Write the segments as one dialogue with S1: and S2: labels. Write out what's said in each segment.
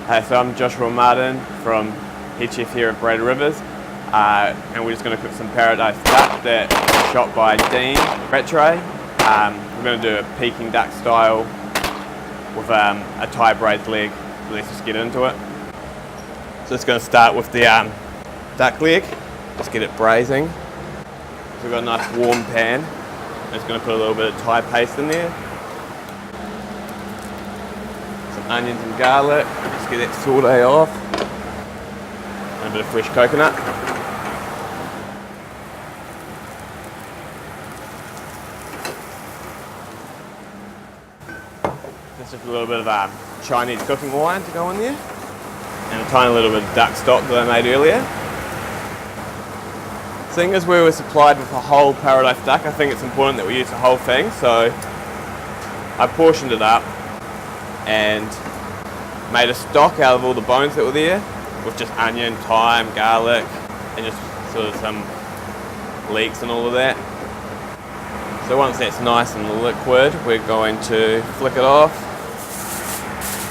S1: Hey, so I'm Joshua Martin from head chef here at Braided Rivers, and we're just going to cook some paradise duck that was shot by Dean Rattray. We're going to do a Peking duck style with a Thai braised leg. So let's just get into it. So it's going to start with the duck leg. Just get it braising. So we've got a nice warm pan. I'm just going to put a little bit of Thai paste in there. Some onions and garlic. Just get that saute off. And a bit of fresh coconut. Just a little bit of Chinese cooking wine to go in there. And a tiny little bit of duck stock that I made earlier. Seeing as we were supplied with a whole paradise duck, I think it's important that we use the whole thing, so I portioned it up and made a stock out of all the bones that were there with just onion, thyme, garlic, and just sort of some leeks and all of that. So once that's nice and liquid, we're going to flick it off,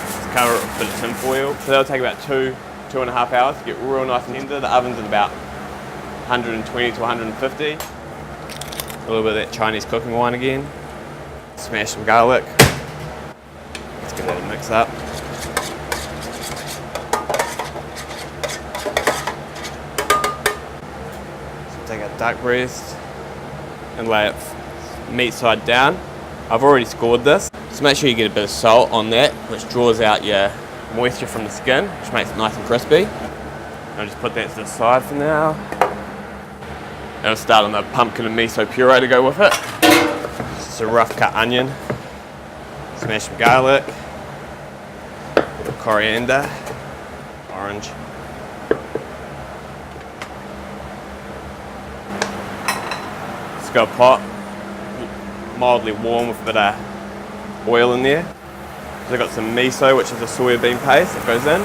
S1: just cover it with a bit of tin foil. So that'll take about 2.5 hours to get real nice and tender. The oven's at about 120 to 150. A little bit of that Chinese cooking wine again. Smash some garlic. Let's give that a mix up. So take our duck breast and lay it meat side down. I've already scored this. Just make sure you get a bit of salt on that, which draws out your moisture from the skin, which makes it nice and crispy. I'll just put that to the side for now. And I'll start on the pumpkin and miso puree to go with it. Just a rough cut onion, smash some garlic, a bit of coriander, orange. Just got a pot, mildly warm with a bit of oil in there. So I've got some miso, which is a soybean paste that goes in,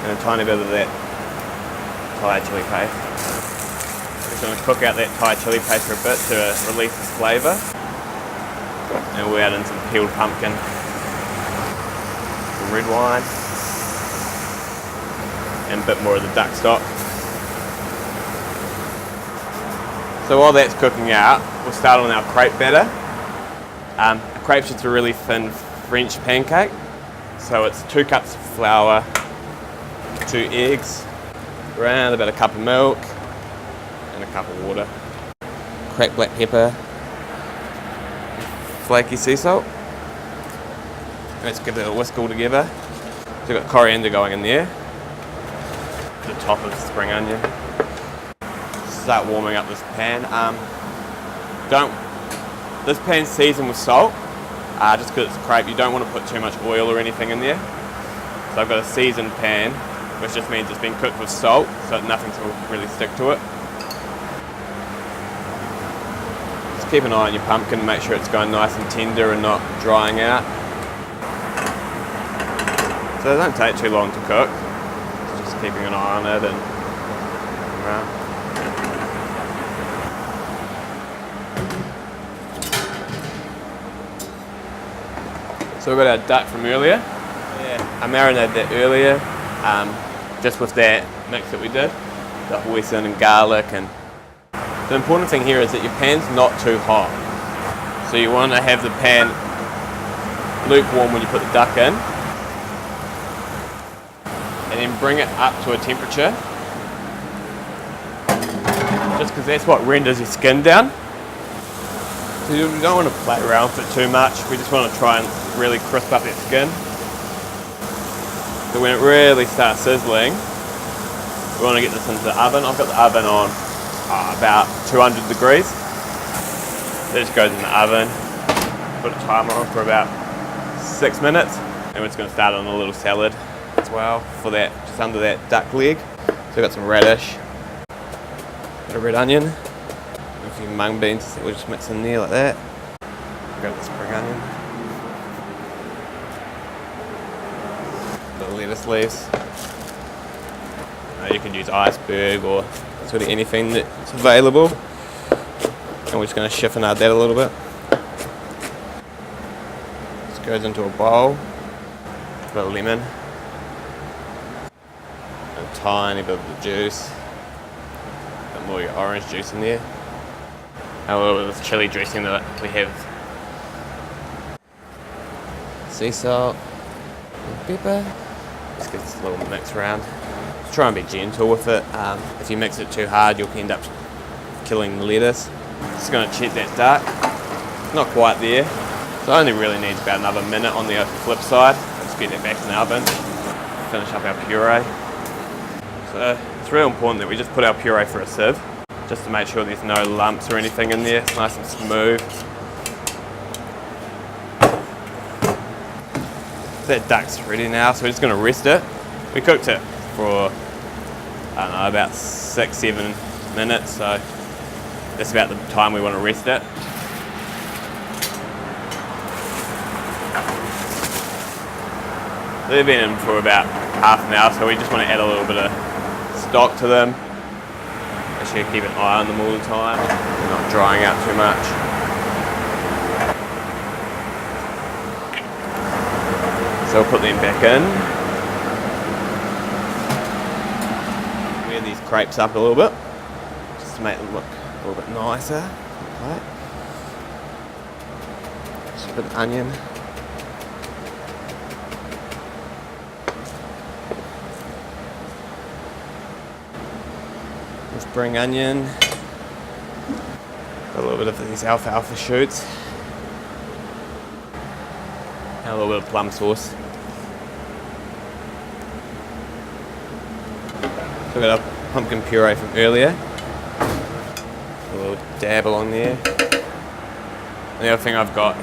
S1: and a tiny bit of that Thai chili paste. We're going to cook out that Thai chili paste for a bit to release its flavour. And we'll add in some peeled pumpkin, some red wine, and a bit more of the duck stock. So while that's cooking out, we'll start on our crepe batter. A crepe's just a really thin French pancake. So it's 2 cups of flour, 2 eggs, around about a cup of milk and a cup of water. Cracked black pepper, flaky sea salt. Let's give it a whisk all together. So we've got coriander going in there. The top of the spring onion. Start warming up this pan. This pan's seasoned with salt, just because it's a crepe. You don't want to put too much oil or anything in there. So I've got a seasoned pan, which just means it's been cooked with salt, so nothing will really stick to it. Just keep an eye on your pumpkin, make sure it's going nice and tender and not drying out. So it don't take too long to cook, just keeping an eye on it and around. So we've got our duck from earlier. Yeah, I marinated that earlier. Just with that mix that we did, the hoisin and garlic. And the important thing here is that your pan's not too hot. So you want to have the pan lukewarm when you put the duck in, and then bring it up to a temperature, just because that's what renders your skin down. So you don't want to play around with it too much. We just want to try and really crisp up that skin. So when it really starts sizzling, we want to get this into the oven. I've got the oven on about 200 degrees. It just goes in the oven. Put a timer on for about 6 minutes. And we're just going to start on a little salad as well for that, just under that duck leg. So we've got some radish, a bit of red onion, and a few mung beans that we'll just mix in there like that. We've got the spring onion. The lettuce leaves. You can use iceberg or sort of anything that's available. And we're just going to chiffonade that a little bit. This goes into a bowl. bit of lemon, a tiny bit of the juice, a bit more of your orange juice in there, and a little bit of this chili dressing that we have. Sea salt, and pepper. Just get this little mix around. Just try and be gentle with it. If you mix it too hard, you'll end up killing the lettuce. Just going to check that dark. Not quite there. So it only really needs about another minute on the flip side. Let's get that back in the oven. Finish up our puree. So it's really important that we just put our puree through a sieve, just to make sure there's no lumps or anything in there. It's nice and smooth. That duck's ready now, so we're just going to rest it. We cooked it for, I don't know, about 6-7 minutes, so that's about the time we want to rest it. They've been in for about half an hour, so we just want to add a little bit of stock to them. Make sure you keep an eye on them all the time. They're not drying out too much. So we'll put them back in. Wear these crepes up a little bit, just to make them look a little bit nicer. Right. Just a bit of onion. Spring onion. Got a little bit of these alfalfa shoots. And a little bit of plum sauce. So we've got our pumpkin puree from earlier. A little dab along there. And the other thing I've got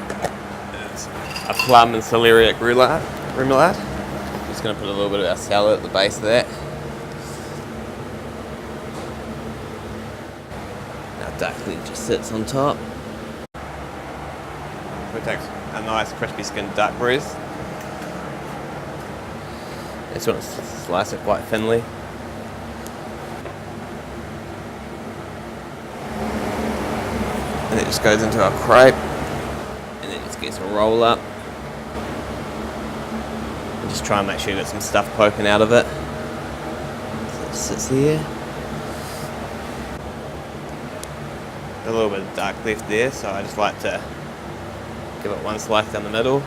S1: is a plum and celeriac remoulade. Just going to put a little bit of our salad at the base of that. Our duck leg just sits on top. We take a nice crispy skinned duck breast. Just want to slice it quite thinly. And it just goes into our crepe. And then just gets a roll up. And just try and make sure you got some stuff poking out of it. So it sits there. A little bit of duck left there, so I just like to give it one slice down the middle,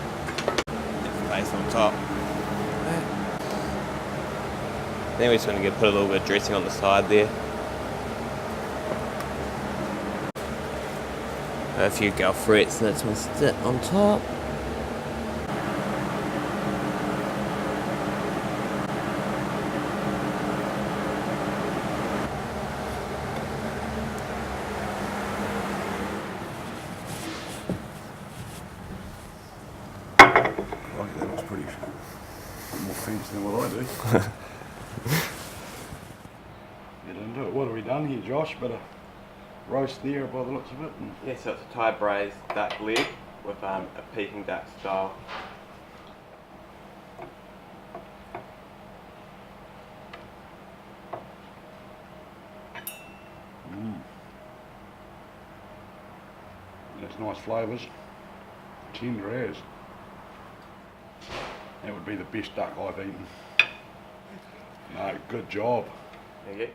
S1: and base on top. Then we're just going to put a little bit of dressing on the side there. A few galfrettes that's going to sit on top.
S2: That was pretty more fancy than what I do. Get into it. What have we done here, Josh? Bit of roast there by the looks of it. And
S1: Yeah, so it's a Thai braised duck leg with a Peking duck style.
S2: that's nice flavours. Tender as. That would be the best duck I've eaten. No, good job.
S1: Thank you.